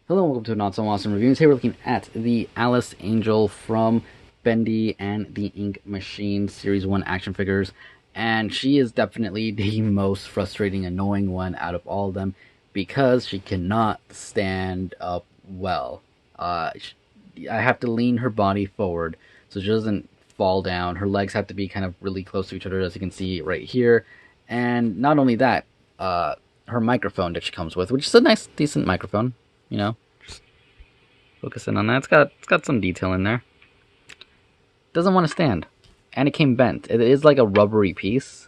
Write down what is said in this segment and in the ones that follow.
Hello and welcome to Not So Awesome Reviews. Today we're looking at the Alice Angel from Bendy and the Ink Machine Series 1 action figures. And she is definitely the most frustrating, annoying one out of all of them because she cannot stand up well. I have to lean her body forward so she doesn't fall down. Her legs have to be kind of really close to each other, as you can see right here. And not only that, her microphone that she comes with, which is a nice, decent microphone, you know, just focus in on that. It's got some detail in there. Doesn't want to stand, and it came bent. It is like a rubbery piece,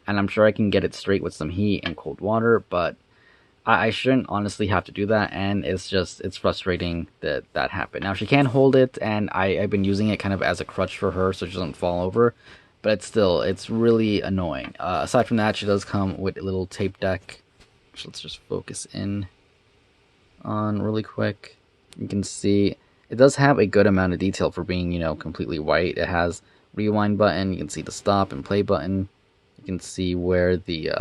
and I'm sure I can get it straight with some heat and cold water, but I shouldn't honestly have to do that, and it's frustrating that that happened. Now she can hold it, and I've been using it kind of as a crutch for her so she doesn't fall over, but it's really annoying. Aside from that, she does come with a little tape deck, which let's just focus in on really quick. You can see it does have a good amount of detail for being, completely white. It has rewind button. You can see the stop and play button. You can see where the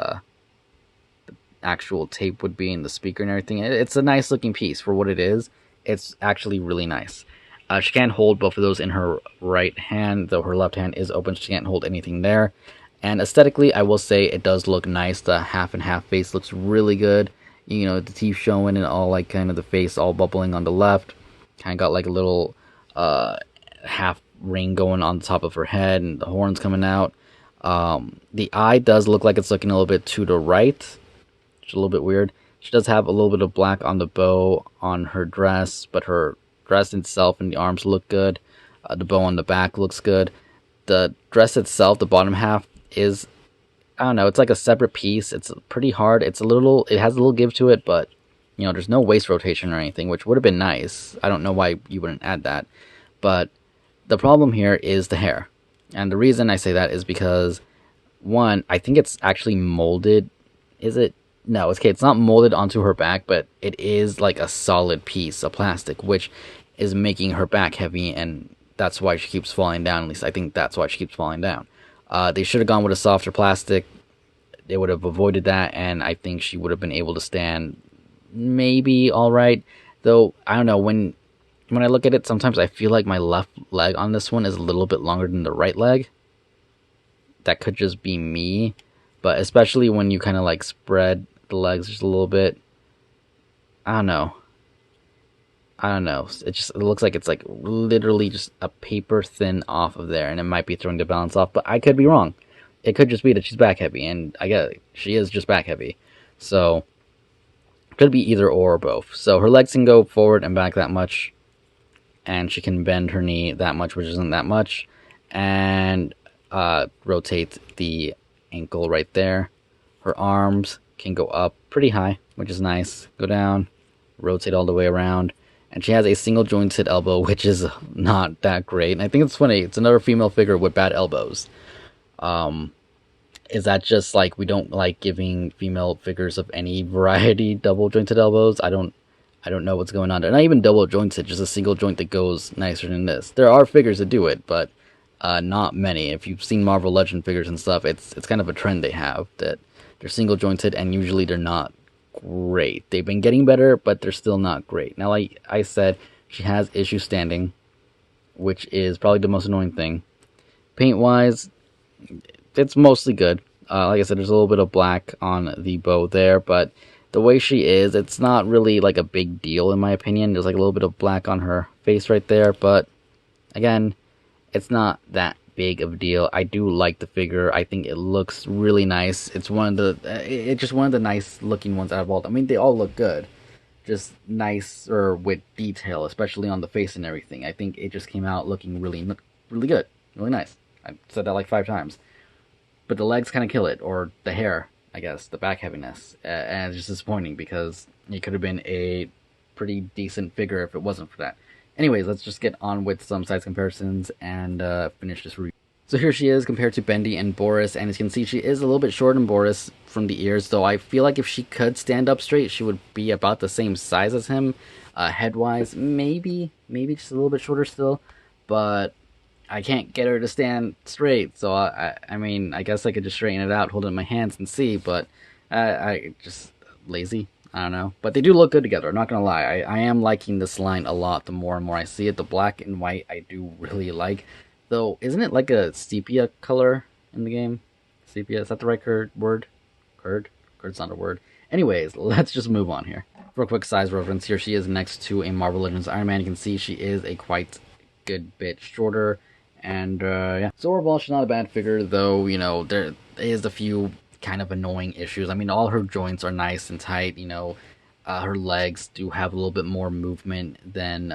actual tape would be in the speaker and everything. It's a nice looking piece for what it is. It's actually really nice. She can hold both of those in her right hand, though her left hand is open. She can't hold anything there. And aesthetically, I will say it does look nice. The half and half face looks really good. The teeth showing and all, like, kind of the face all bubbling on the left. Kind of got like a little half ring going on the top of her head and the horns coming out. The eye does look like it's looking a little bit to the right, which is a little bit weird. She does have a little bit of black on the bow on her dress, but her dress itself and the arms look good. The bow on the back looks good. The dress itself, the bottom half, is, I don't know, it's like a separate piece. It's pretty hard. It has a little give to it, but there's no waist rotation or anything, which would have been nice. I don't know why you wouldn't add that. But the problem here is the hair. And the reason I say that is because, one, I think it's actually molded. Is it? No, okay, it's not molded onto her back, but it is like a solid piece of plastic, which is making her back heavy, and that's why she keeps falling down. At least I think that's why she keeps falling down. They should have gone with a softer plastic. They would have avoided that, and I think she would have been able to stand maybe all right. Though, I don't know, when I look at it, sometimes I feel like my left leg on this one is a little bit longer than the right leg. That could just be me, but especially when you kind of like spread the legs just a little bit. I don't know. It looks like it's like literally just a paper thin off of there, and it might be throwing the balance off, but I could be wrong. It could just be that she's back heavy, and I get it. She is just back heavy. So, could be either or both. So, her legs can go forward and back that much, and she can bend her knee that much, which isn't that much, and rotate the ankle right there. Her arms can go up pretty high, which is nice. Go down, rotate all the way around. And she has a single jointed elbow, which is not that great. And I think it's funny. It's another female figure with bad elbows. Is that just like we don't like giving female figures of any variety double jointed elbows? I don't know what's going on. They're not even double jointed, just a single joint that goes nicer than this. There are figures that do it, but not many. If you've seen Marvel Legend figures and stuff, it's kind of a trend they have that they're single jointed, and usually they're not great. They've been getting better, but they're still not great. Now, like I said, she has issues standing, which is probably the most annoying thing. Paint wise, it's mostly good. Like I said, there's a little bit of black on the bow there, but the way she is, it's not really like a big deal in my opinion. There's like a little bit of black on her face right there, but again, it's not that big of a deal. I do like the figure. I think it looks really nice. It's just one of the nice looking ones out of all. I mean, they all look good, just nicer with detail, especially on the face and everything. I think it just came out looking really good, really nice. I said that like 5 times. But the legs kind of kill it, or the hair, I guess, the back heaviness. And it's just disappointing because it could have been a pretty decent figure if it wasn't for that. Anyways, let's just get on with some size comparisons and finish this review. So here she is compared to Bendy and Boris, and as you can see, she is a little bit shorter than Boris from the ears, though I feel like if she could stand up straight, she would be about the same size as him. Head-wise, maybe just a little bit shorter still, but I can't get her to stand straight, so I mean, I guess I could just straighten it out, hold it in my hands and see, but I just lazy. I don't know, but they do look good together. I'm not gonna lie. I am liking this line a lot. The more and more I see it, the black and white I do really like. Though, isn't it like a sepia color in the game? Sepia, is that the right word? Curd? Curd's not a word. Anyways, let's just move on here. For a quick size reference, here she is next to a Marvel Legends Iron Man. You can see she is a quite good bit shorter. And yeah, so overall, she's not a bad figure, though. There is a few kind of annoying issues. I mean, all her joints are nice and tight. Her legs do have a little bit more movement than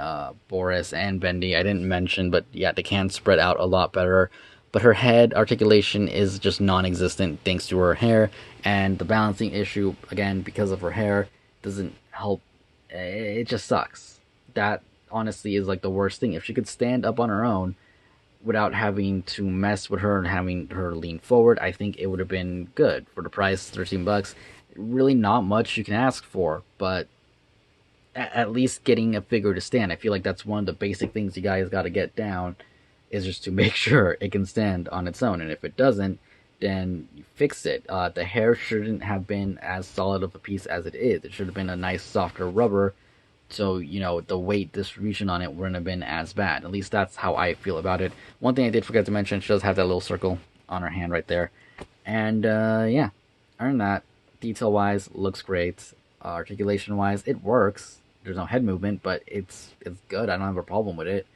Boris and Bendy. I didn't mention, but yeah, they can spread out a lot better. But her head articulation is just non-existent thanks to her hair, and the balancing issue, again, because of her hair, doesn't help. It just sucks. That honestly is like the worst thing. If she could stand up on her own without having to mess with her and having her lean forward, I think it would have been good for the price, $13. Really, not much you can ask for, but at least getting a figure to stand. I feel like that's one of the basic things you guys got to get down, is just to make sure it can stand on its own. And if it doesn't, then you fix it. The hair shouldn't have been as solid of a piece as it is. It should have been a nice, softer rubber. So, the weight distribution on it wouldn't have been as bad. At least that's how I feel about it. One thing I did forget to mention, she does have that little circle on her hand right there. And, yeah. Other than that, detail-wise, looks great. Articulation-wise, it works. There's no head movement, but it's good. I don't have a problem with it.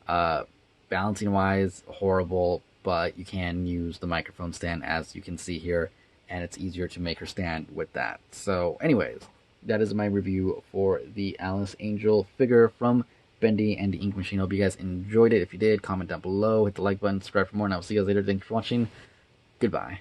Uh, Balancing-wise, horrible, but you can use the microphone stand, as you can see here, and it's easier to make her stand with that. So, anyways, that is my review for the Alice Angel figure from Bendy and the Ink Machine. Hope you guys enjoyed it. If you did, comment down below, hit the like button, subscribe for more, and I will see you guys later. Thanks for watching. Goodbye.